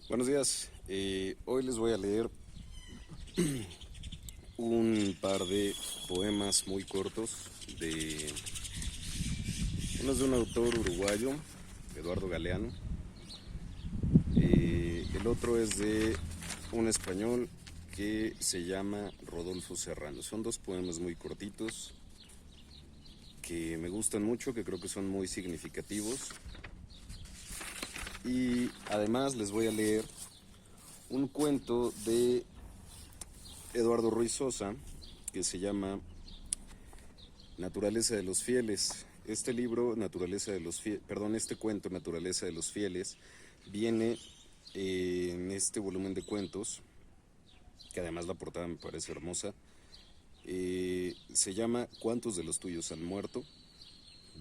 Buenos días. Hoy les voy a leer un par de poemas muy cortos de uno es de un autor uruguayo, Eduardo Galeano. El otro es de un español que se llama Rodolfo Serrano. Son dos poemas muy cortitos que me gustan mucho, que creo que son muy significativos. Y además les voy a leer un cuento de Eduardo Ruiz Sosa que se llama Naturaleza de los Fieles. Este libro, este cuento, Naturaleza de los Fieles, viene en este volumen de cuentos, que además la portada me parece hermosa. Se llama ¿Cuántos de los tuyos han muerto?,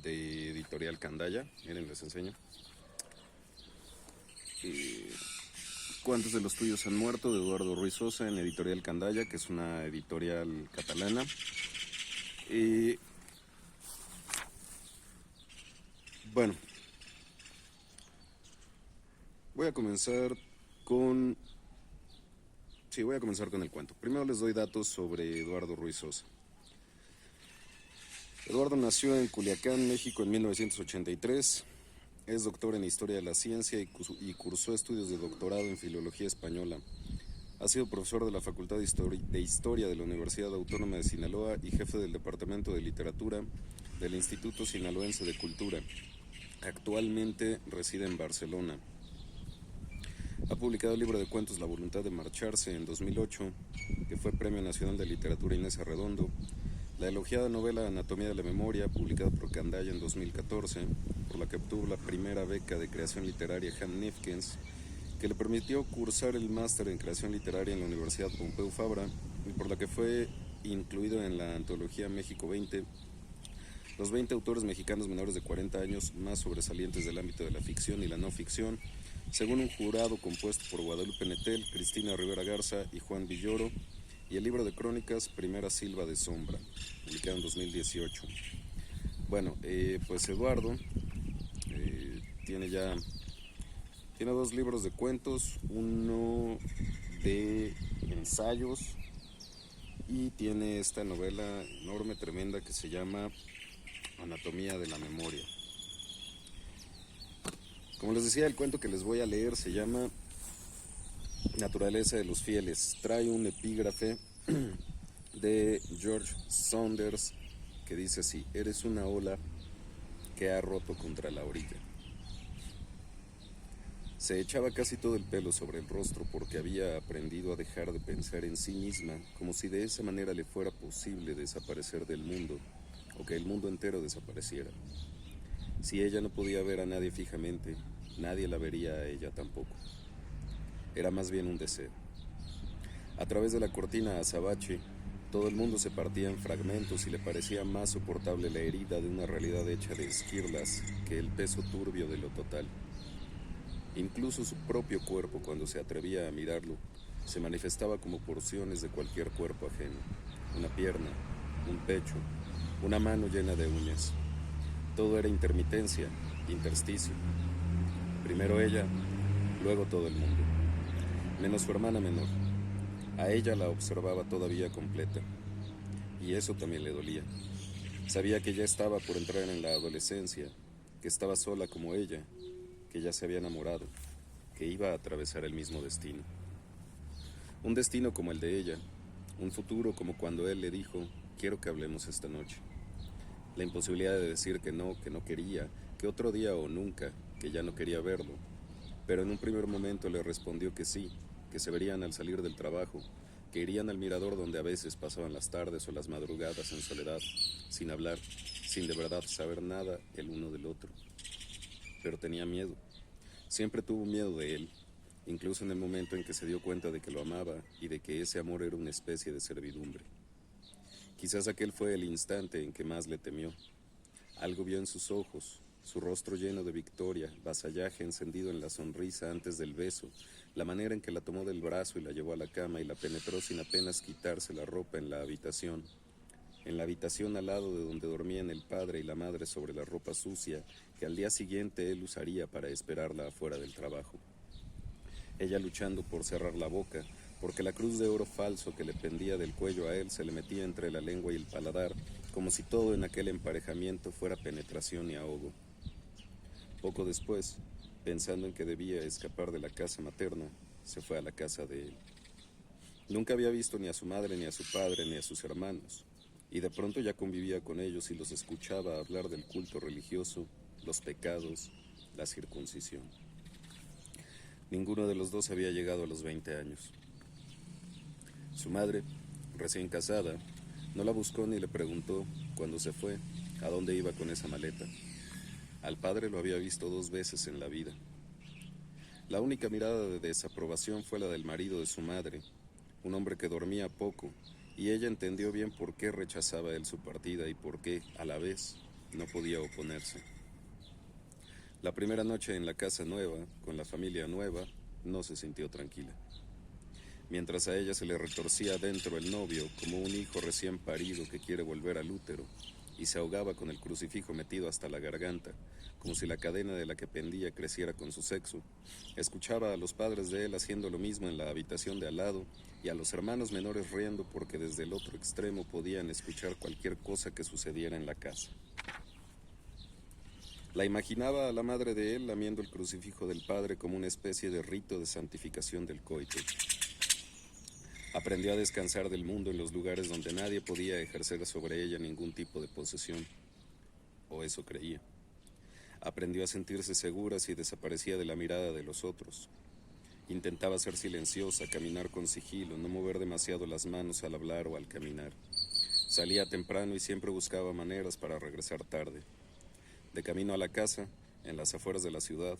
de Editorial Candaya. Miren, les enseño. ¿Cuántos de los tuyos han muerto?, de Eduardo Ruiz Sosa, en Editorial Candaya, que es una editorial catalana. Bueno, voy a comenzar con... Sí, voy a comenzar con el cuento. Primero les doy datos sobre Eduardo Ruiz Sosa. Eduardo nació en Culiacán, México, en 1983. Es doctor en Historia de la Ciencia y cursó estudios de doctorado en Filología Española. Ha sido profesor de la Facultad de Historia de la Universidad Autónoma de Sinaloa y jefe del Departamento de Literatura del Instituto Sinaloense de Cultura. Actualmente reside en Barcelona. Ha publicado el libro de cuentos La voluntad de marcharse en 2008, que fue Premio Nacional de Literatura Inés Arredondo. La elogiada novela Anatomía de la Memoria, publicada por Candaya en 2014, por la que obtuvo la primera beca de creación literaria Ham Nifkens, que le permitió cursar el máster en creación literaria en la Universidad Pompeu Fabra, y por la que fue incluido en la antología México 20, los 20 autores mexicanos menores de 40 años más sobresalientes del ámbito de la ficción y la no ficción, según un jurado compuesto por Guadalupe Nettel, Cristina Rivera Garza y Juan Villoro, y el libro de crónicas Primera Silva de Sombra, publicado en 2018. Bueno, pues Eduardo tiene dos libros de cuentos, uno de ensayos, y tiene esta novela enorme, tremenda, que se llama Anatomía de la Memoria. Como les decía, el cuento que les voy a leer se llama Naturaleza de los Fieles. Trae un epígrafe de George Saunders que dice así: eres una ola que ha roto contra la orilla. Se echaba casi todo el pelo sobre el rostro porque había aprendido a dejar de pensar en sí misma, como si de esa manera le fuera posible desaparecer del mundo, o que el mundo entero desapareciera. Si ella no podía ver a nadie fijamente, nadie la vería a ella tampoco. Era más bien un deseo. A través de la cortina azabache, todo el mundo se partía en fragmentos y le parecía más soportable la herida de una realidad hecha de esquirlas que el peso turbio de lo total. Incluso su propio cuerpo, cuando se atrevía a mirarlo, se manifestaba como porciones de cualquier cuerpo ajeno. Una pierna, un pecho, una mano llena de uñas. Todo era intermitencia, intersticio. Primero ella, luego todo el mundo. Menos su hermana menor. A ella la observaba todavía completa. Y eso también le dolía. Sabía que ya estaba por entrar en la adolescencia, que estaba sola como ella, que ya se había enamorado, que iba a atravesar el mismo destino. Un destino como el de ella, un futuro como cuando él le dijo: quiero que hablemos esta noche. La imposibilidad de decir que no quería, que otro día o nunca, que ya no quería verlo. Pero en un primer momento le respondió que sí, que se verían al salir del trabajo, que irían al mirador donde a veces pasaban las tardes o las madrugadas en soledad, sin hablar, sin de verdad saber nada el uno del otro. Pero tenía miedo. Siempre tuvo miedo de él, incluso en el momento en que se dio cuenta de que lo amaba y de que ese amor era una especie de servidumbre. Quizás aquel fue el instante en que más le temió. Algo vio en sus ojos, su rostro lleno de victoria, vasallaje encendido en la sonrisa antes del beso, la manera en que la tomó del brazo y la llevó a la cama y la penetró sin apenas quitarse la ropa en la habitación al lado de donde dormían el padre y la madre sobre la ropa sucia que al día siguiente él usaría para esperarla afuera del trabajo. ella luchando por cerrar la boca, porque la cruz de oro falso que le pendía del cuello a él se le metía entre la lengua y el paladar, como si todo en aquel emparejamiento fuera penetración y ahogo. Poco después, pensando en que debía escapar de la casa materna, se fue a la casa de él. Nunca había visto ni a su madre, ni a su padre, ni a sus hermanos, y de pronto ya convivía con ellos y los escuchaba hablar del culto religioso, los pecados, la circuncisión. Ninguno de los dos había llegado a los 20 años. Su madre, recién casada, no la buscó ni le preguntó, cuando se fue, a dónde iba con esa maleta. Al padre lo había visto 2 veces en la vida. La única mirada de desaprobación fue la del marido de su madre, un hombre que dormía poco, y ella entendió bien por qué rechazaba él su partida y por qué, a la vez, no podía oponerse. La primera noche en la casa nueva, con la familia nueva, no se sintió tranquila. Mientras a ella se le retorcía dentro el novio como un hijo recién parido que quiere volver al útero, y se ahogaba con el crucifijo metido hasta la garganta, como si la cadena de la que pendía creciera con su sexo, escuchaba a los padres de él haciendo lo mismo en la habitación de al lado, y a los hermanos menores riendo porque desde el otro extremo podían escuchar cualquier cosa que sucediera en la casa. La imaginaba a la madre de él lamiendo el crucifijo del padre como una especie de rito de santificación del coito. Aprendió a descansar del mundo en los lugares donde nadie podía ejercer sobre ella ningún tipo de posesión, o eso creía. Aprendió a sentirse segura si desaparecía de la mirada de los otros. Intentaba ser silenciosa, caminar con sigilo, no mover demasiado las manos al hablar o al caminar. Salía temprano y siempre buscaba maneras para regresar tarde. De camino a la casa, en las afueras de la ciudad,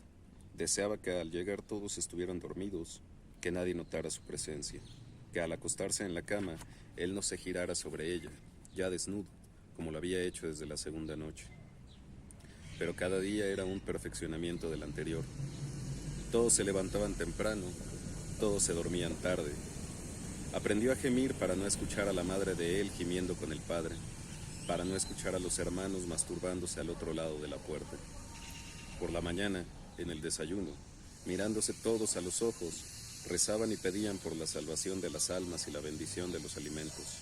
deseaba que al llegar todos estuvieran dormidos, que nadie notara su presencia, que al acostarse en la cama, él no se girara sobre ella, ya desnudo, como lo había hecho desde la segunda noche. Pero cada día era un perfeccionamiento del anterior. Todos se levantaban temprano, todos se dormían tarde. Aprendió a gemir para no escuchar a la madre de él gimiendo con el padre, para no escuchar a los hermanos masturbándose al otro lado de la puerta. Por la mañana, en el desayuno, mirándose todos a los ojos, rezaban y pedían por la salvación de las almas y la bendición de los alimentos.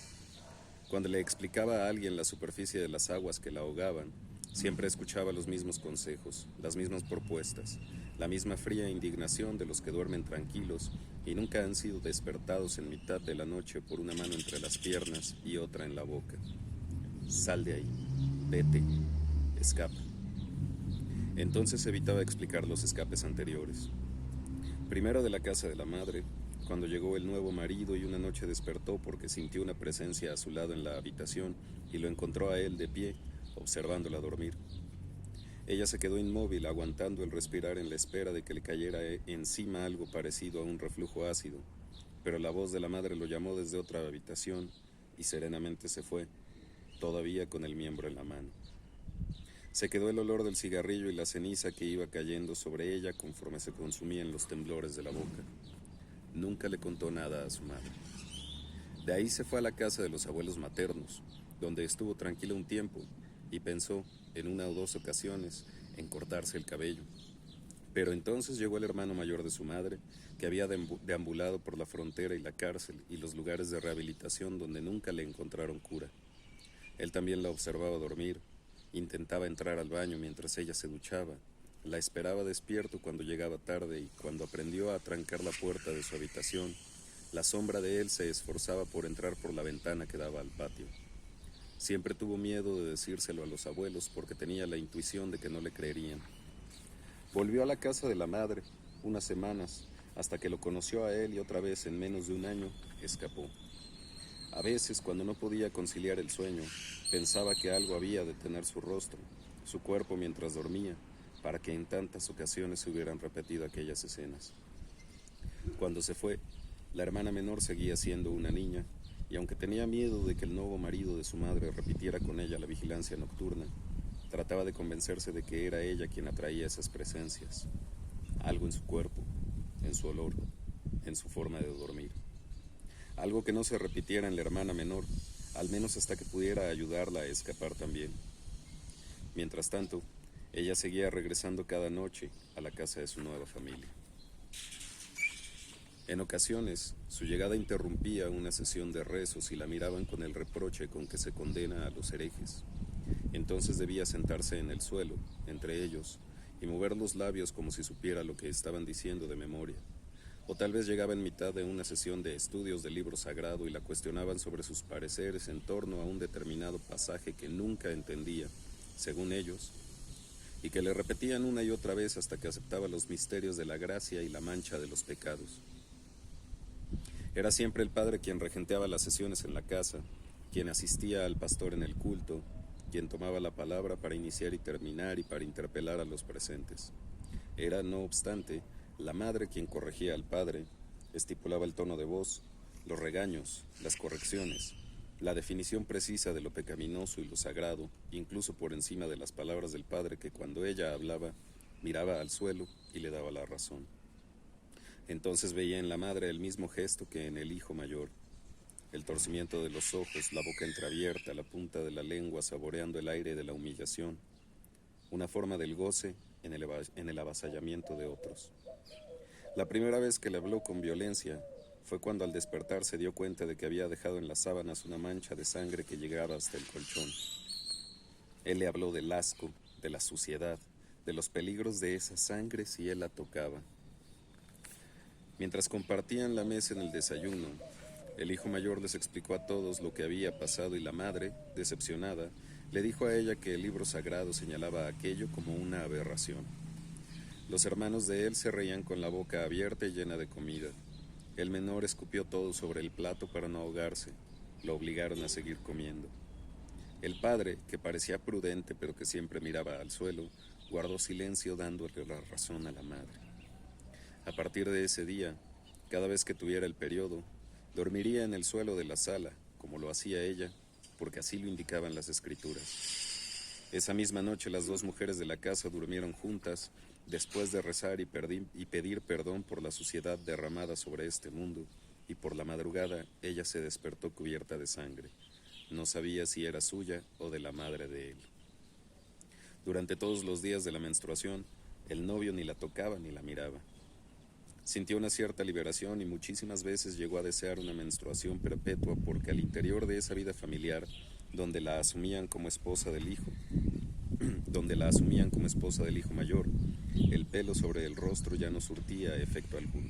Cuando le explicaba a alguien la superficie de las aguas que la ahogaban, siempre escuchaba los mismos consejos, las mismas propuestas, la misma fría indignación de los que duermen tranquilos y nunca han sido despertados en mitad de la noche por una mano entre las piernas y otra en la boca. Sal de ahí, vete, escapa. Entonces evitaba explicar los escapes anteriores. Primero de la casa de la madre, cuando llegó el nuevo marido y una noche despertó porque sintió una presencia a su lado en la habitación y lo encontró a él de pie, observándola dormir. Ella se quedó inmóvil, aguantando el respirar en la espera de que le cayera encima algo parecido a un reflujo ácido, pero la voz de la madre lo llamó desde otra habitación y serenamente se fue, todavía con el miembro en la mano. Se quedó el olor del cigarrillo y la ceniza que iba cayendo sobre ella conforme se consumían los temblores de la boca. Nunca le contó nada a su madre. De ahí se fue a la casa de los abuelos maternos, donde estuvo tranquila un tiempo y pensó, en 1 o 2 ocasiones, en cortarse el cabello. Pero entonces llegó el hermano mayor de su madre, que había deambulado por la frontera y la cárcel y los lugares de rehabilitación donde nunca le encontraron cura. Él también la observaba dormir, intentaba entrar al baño mientras ella se duchaba, la esperaba despierto cuando llegaba tarde y cuando aprendió a trancar la puerta de su habitación, la sombra de él se esforzaba por entrar por la ventana que daba al patio. Siempre tuvo miedo de decírselo a los abuelos porque tenía la intuición de que no le creerían. Volvió a la casa de la madre, unas semanas, hasta que lo conoció a él y otra vez en menos de 1 año escapó. A veces, cuando no podía conciliar el sueño, pensaba que algo había de tener su rostro, su cuerpo mientras dormía, para que en tantas ocasiones se hubieran repetido aquellas escenas. Cuando se fue, la hermana menor seguía siendo una niña, y aunque tenía miedo de que el nuevo marido de su madre repitiera con ella la vigilancia nocturna, trataba de convencerse de que era ella quien atraía esas presencias. Algo en su cuerpo, en su olor, en su forma de dormir. Algo que no se repitiera en la hermana menor, al menos hasta que pudiera ayudarla a escapar también. Mientras tanto, ella seguía regresando cada noche a la casa de su nueva familia. En ocasiones, su llegada interrumpía una sesión de rezos y la miraban con el reproche con que se condena a los herejes. Entonces debía sentarse en el suelo, entre ellos, y mover los labios como si supiera lo que estaban diciendo de memoria. O tal vez llegaba en mitad de una sesión de estudios del libro sagrado y la cuestionaban sobre sus pareceres en torno a un determinado pasaje que nunca entendía, según ellos, y que le repetían una y otra vez hasta que aceptaba los misterios de la gracia y la mancha de los pecados. Era siempre el padre quien regenteaba las sesiones en la casa, quien asistía al pastor en el culto, quien tomaba la palabra para iniciar y terminar y para interpelar a los presentes. Era, no obstante, la madre quien corregía al padre, estipulaba el tono de voz, los regaños, las correcciones, la definición precisa de lo pecaminoso y lo sagrado, incluso por encima de las palabras del padre que cuando ella hablaba, miraba al suelo y le daba la razón. Entonces veía en la madre el mismo gesto que en el hijo mayor, el torcimiento de los ojos, la boca entreabierta, la punta de la lengua saboreando el aire de la humillación, una forma del goce en el avasallamiento de otros. La primera vez que le habló con violencia fue cuando al despertar se dio cuenta de que había dejado en las sábanas una mancha de sangre que llegaba hasta el colchón. Él le habló del asco, de la suciedad, de los peligros de esa sangre si él la tocaba. Mientras compartían la mesa en el desayuno, el hijo mayor les explicó a todos lo que había pasado y la madre, decepcionada, le dijo a ella que el libro sagrado señalaba aquello como una aberración. Los hermanos de él se reían con la boca abierta y llena de comida. El menor escupió todo sobre el plato para no ahogarse. Lo obligaron a seguir comiendo. El padre, que parecía prudente pero que siempre miraba al suelo, guardó silencio dándole la razón a la madre. A partir de ese día, cada vez que tuviera el periodo, dormiría en el suelo de la sala, como lo hacía ella, porque así lo indicaban las escrituras. Esa misma noche las dos mujeres de la casa durmieron juntas, después de rezar y pedir perdón por la suciedad derramada sobre este mundo, y por la madrugada ella se despertó cubierta de sangre. No sabía si era suya o de la madre de él. Durante todos los días de la menstruación, el novio ni la tocaba ni la miraba. Sintió una cierta liberación y muchísimas veces llegó a desear una menstruación perpetua porque al interior de esa vida familiar, donde la asumían como esposa del hijo mayor, el pelo sobre el rostro ya no surtía efecto alguno.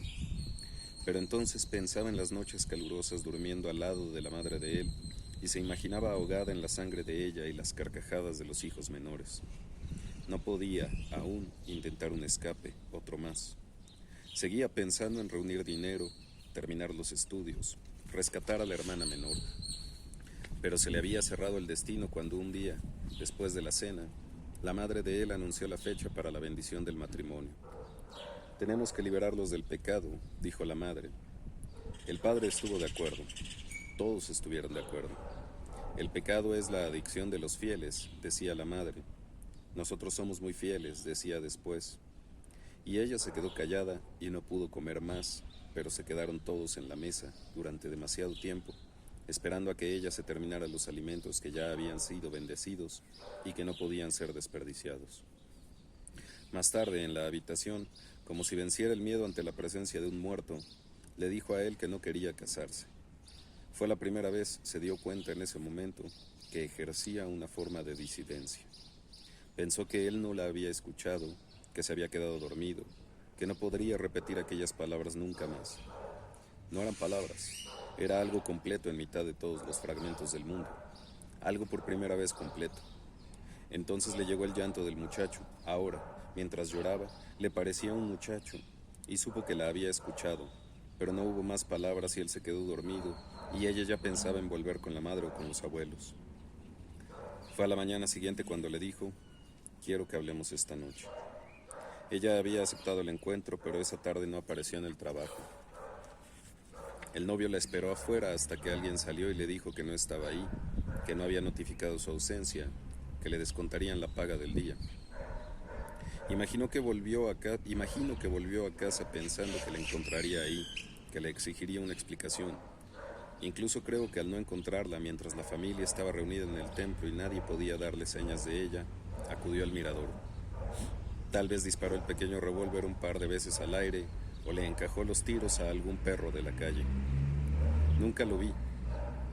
Pero entonces pensaba en las noches calurosas durmiendo al lado de la madre de él y se imaginaba ahogada en la sangre de ella y las carcajadas de los hijos menores. No podía, aún, intentar un escape, otro más. Seguía pensando en reunir dinero, terminar los estudios, rescatar a la hermana menor. Pero se le había cerrado el destino cuando un día, después de la cena, la madre de él anunció la fecha para la bendición del matrimonio. «Tenemos que liberarlos del pecado», dijo la madre. El padre estuvo de acuerdo. Todos estuvieron de acuerdo. «El pecado es la adicción de los fieles», decía la madre. «Nosotros somos muy fieles», decía después. Y ella se quedó callada y no pudo comer más, pero se quedaron todos en la mesa durante demasiado tiempo, esperando a que ella se terminara los alimentos que ya habían sido bendecidos y que no podían ser desperdiciados. Más tarde, en la habitación, como si venciera el miedo ante la presencia de un muerto, le dijo a él que no quería casarse. Fue la primera vez, se dio cuenta en ese momento, que ejercía una forma de disidencia. Pensó que él no la había escuchado, que se había quedado dormido, que no podría repetir aquellas palabras nunca más. No eran palabras, era algo completo en mitad de todos los fragmentos del mundo, algo por primera vez completo. Entonces le llegó el llanto del muchacho. Ahora, mientras lloraba, le parecía un muchacho, y supo que la había escuchado, pero no hubo más palabras y él se quedó dormido, y ella ya pensaba en volver con la madre o con los abuelos. Fue a la mañana siguiente cuando le dijo: «Quiero que hablemos esta noche». Ella había aceptado el encuentro, pero esa tarde no apareció en el trabajo. El novio la esperó afuera hasta que alguien salió y le dijo que no estaba ahí, que no había notificado su ausencia, que le descontarían la paga del día. Imagino que volvió a casa pensando que la encontraría ahí, que le exigiría una explicación. Incluso creo que al no encontrarla mientras la familia estaba reunida en el templo y nadie podía darle señas de ella, acudió al mirador. Tal vez disparó el pequeño revólver un par de veces al aire, o le encajó los tiros a algún perro de la calle. Nunca lo vi,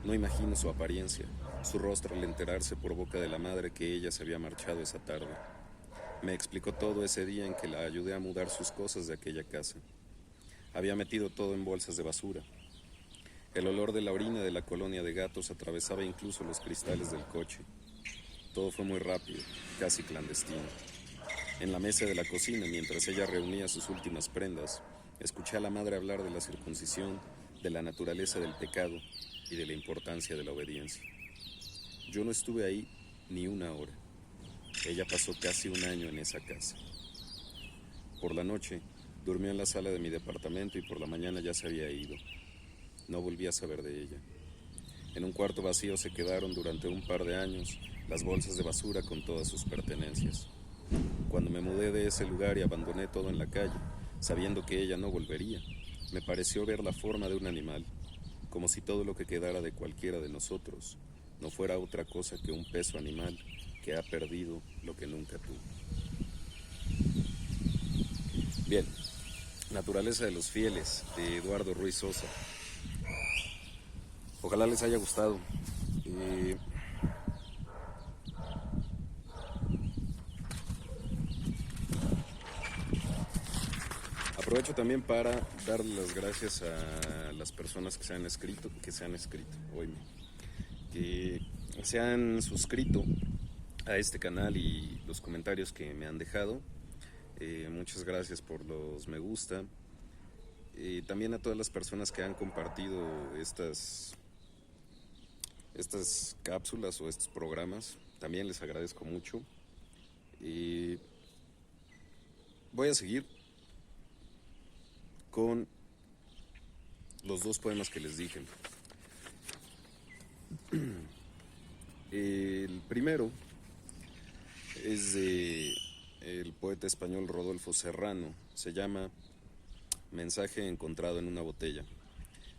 no imagino su apariencia, su rostro al enterarse por boca de la madre que ella se había marchado esa tarde. Me explicó todo ese día en que la ayudé a mudar sus cosas de aquella casa. Había metido todo en bolsas de basura. El olor de la orina de la colonia de gatos atravesaba incluso los cristales del coche. Todo fue muy rápido, casi clandestino. En la mesa de la cocina, mientras ella reunía sus últimas prendas, escuché a la madre hablar de la circuncisión, de la naturaleza del pecado y de la importancia de la obediencia. Yo no estuve ahí ni una hora. Ella pasó casi un año en esa casa. Por la noche, durmió en la sala de mi departamento y por la mañana ya se había ido. No volví a saber de ella. En un cuarto vacío se quedaron durante un par de años las bolsas de basura con todas sus pertenencias. Cuando me mudé de ese lugar y abandoné todo en la calle, sabiendo que ella no volvería, me pareció ver la forma de un animal, como si todo lo que quedara de cualquiera de nosotros no fuera otra cosa que un peso animal que ha perdido lo que nunca tuvo. Bien, Naturaleza de los Fieles, de Eduardo Ruiz Sosa. Ojalá les haya gustado. Aprovecho también para darle las gracias a las personas que se han escrito, que se han suscrito a este canal y los comentarios que me han dejado. Muchas gracias por los me gusta. También a todas las personas que han compartido estas cápsulas o estos programas, también les agradezco mucho. Voy a seguir con los dos poemas que les dije. El primero es de el poeta español Rodolfo Serrano. Se llama Mensaje encontrado en una botella.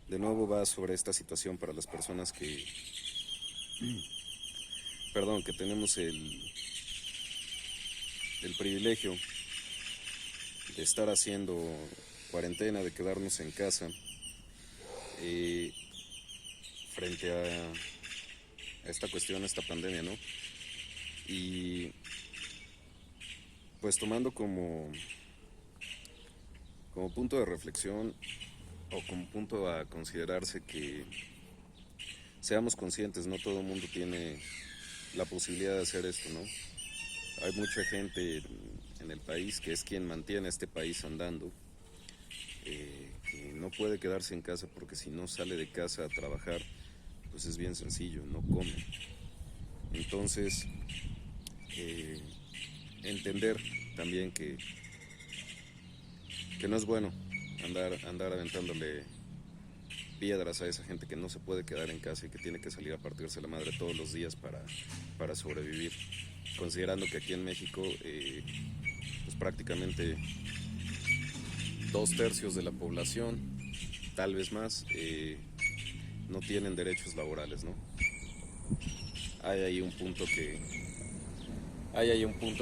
De nuevo va sobre esta situación para las personas que tenemos el privilegio de estar haciendo cuarentena, de quedarnos en casa frente a esta cuestión, a esta pandemia, ¿no? Y pues tomando como punto de reflexión o como punto a considerarse que seamos conscientes, no todo el mundo tiene la posibilidad de hacer esto, ¿no? Hay mucha gente en el país que es quien mantiene a este país andando, que no puede quedarse en casa porque si no sale de casa a trabajar, pues es bien sencillo, no come. Entonces, entender también que no es bueno andar aventándole piedras a esa gente que no se puede quedar en casa y que tiene que salir a partirse la madre todos los días para sobrevivir, considerando que aquí en México pues prácticamente 2/3 de la población, tal vez más, no tienen derechos laborales, ¿no? Hay ahí un punto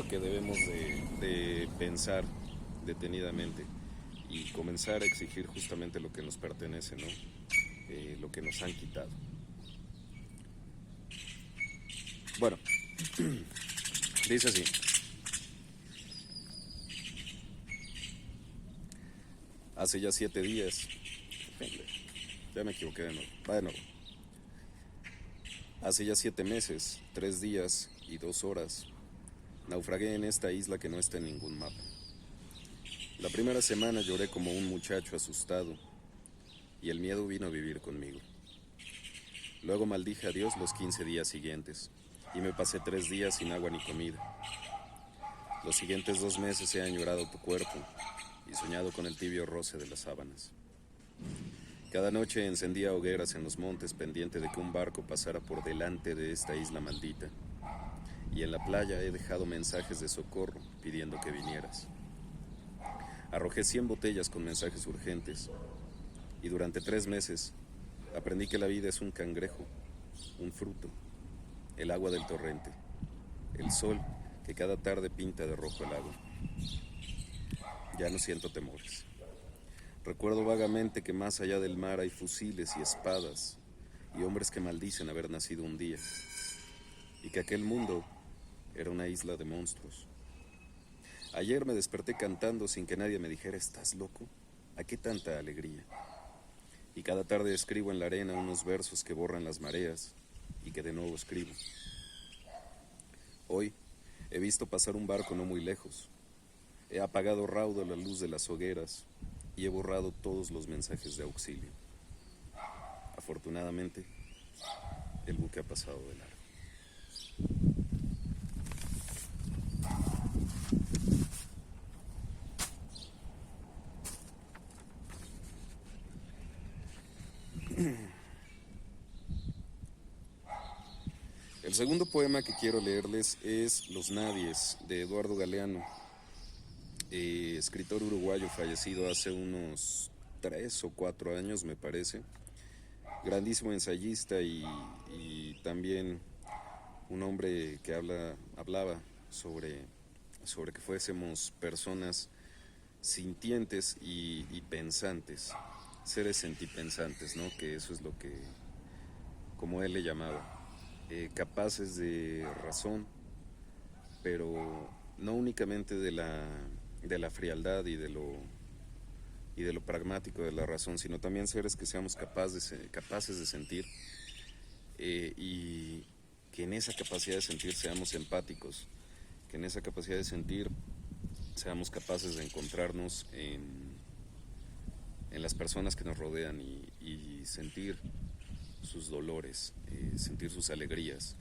que debemos de pensar detenidamente y comenzar a exigir justamente lo que nos pertenece, ¿no? Lo que nos han quitado. Bueno, dice así. Hace ya 7 días, ya me equivoqué de nuevo, va de nuevo. Hace ya 7 meses, 3 días y 2 horas, naufragué en esta isla que no está en ningún mapa. La primera semana lloré como un muchacho asustado y el miedo vino a vivir conmigo. Luego maldije a Dios los 15 días siguientes y me pasé 3 días sin agua ni comida. Los siguientes 2 meses he añorado tu cuerpo y soñado con el tibio roce de las sábanas. Cada noche encendía hogueras en los montes pendiente de que un barco pasara por delante de esta isla maldita. Y en la playa he dejado mensajes de socorro pidiendo que vinieras. Arrojé 100 botellas con mensajes urgentes y durante 3 meses aprendí que la vida es un cangrejo, un fruto, el agua del torrente, el sol que cada tarde pinta de rojo el agua. Ya no siento temores. Recuerdo vagamente que más allá del mar hay fusiles y espadas y hombres que maldicen haber nacido un día, y que aquel mundo era una isla de monstruos. Ayer me desperté cantando sin que nadie me dijera: ¿estás loco? ¿A qué tanta alegría? Y cada tarde escribo en la arena unos versos que borran las mareas y que de nuevo escribo. Hoy he visto pasar un barco no muy lejos. He apagado raudo la luz de las hogueras y he borrado todos los mensajes de auxilio. Afortunadamente, el buque ha pasado de largo. El segundo poema que quiero leerles es Los Nadies, de Eduardo Galeano, escritor uruguayo fallecido hace unos 3 o 4 años, me parece. Grandísimo ensayista y también un hombre que hablaba sobre que fuésemos personas sintientes y pensantes, seres sentipensantes, ¿no? Que eso es lo que, como él le llamaba, capaces de razón, pero no únicamente de la frialdad y de lo pragmático de la razón, sino también seres que seamos capaces de sentir, y que en esa capacidad de sentir seamos empáticos, que en esa capacidad de sentir seamos capaces de encontrarnos en las personas que nos rodean y sentir sus dolores, sentir sus alegrías,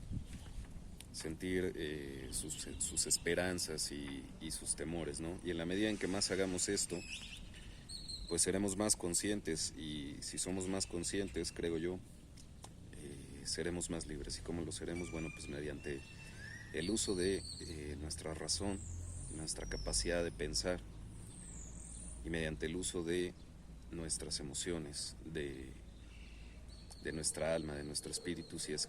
sentir sus esperanzas y sus temores, ¿no? Y en la medida en que más hagamos esto, pues seremos más conscientes, y si somos más conscientes, creo yo, seremos más libres. ¿Y cómo lo seremos? Bueno, pues mediante el uso de nuestra razón, nuestra capacidad de pensar, y mediante el uso de nuestras emociones, de nuestra alma, de nuestro espíritu, si es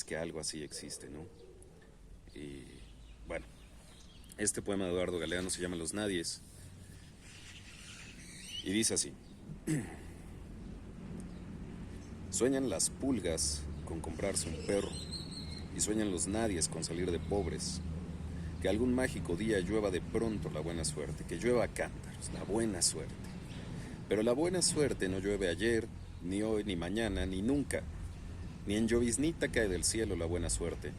que algo así existe, ¿no? Y bueno, este poema de Eduardo Galeano se llama Los Nadies y dice así: sueñan las pulgas con comprarse un perro, y sueñan los nadies con salir de pobres. Que algún mágico día llueva de pronto la buena suerte, que llueva a cántaros, la buena suerte. Pero la buena suerte no llueve ayer, ni hoy, ni mañana, ni nunca. Ni en lloviznita cae del cielo la buena suerte,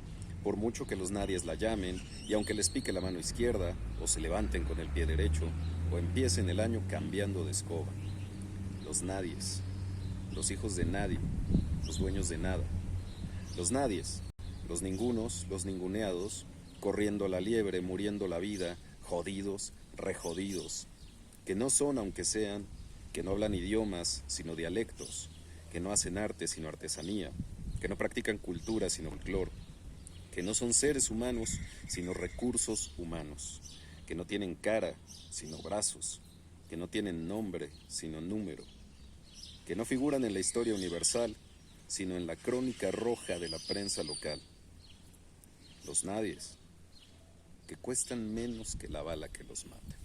por mucho que los nadies la llamen, y aunque les pique la mano izquierda, o se levanten con el pie derecho, o empiecen el año cambiando de escoba. Los nadies, los hijos de nadie, los dueños de nada. Los nadies, los ningunos, los ninguneados, corriendo la liebre, muriendo la vida, jodidos, rejodidos, que no son aunque sean, que no hablan idiomas sino dialectos, que no hacen arte sino artesanía, que no practican cultura sino folclor, que no son seres humanos sino recursos humanos, que no tienen cara sino brazos, que no tienen nombre sino número, que no figuran en la historia universal sino en la crónica roja de la prensa local. Los nadies, que cuestan menos que la bala que los mata.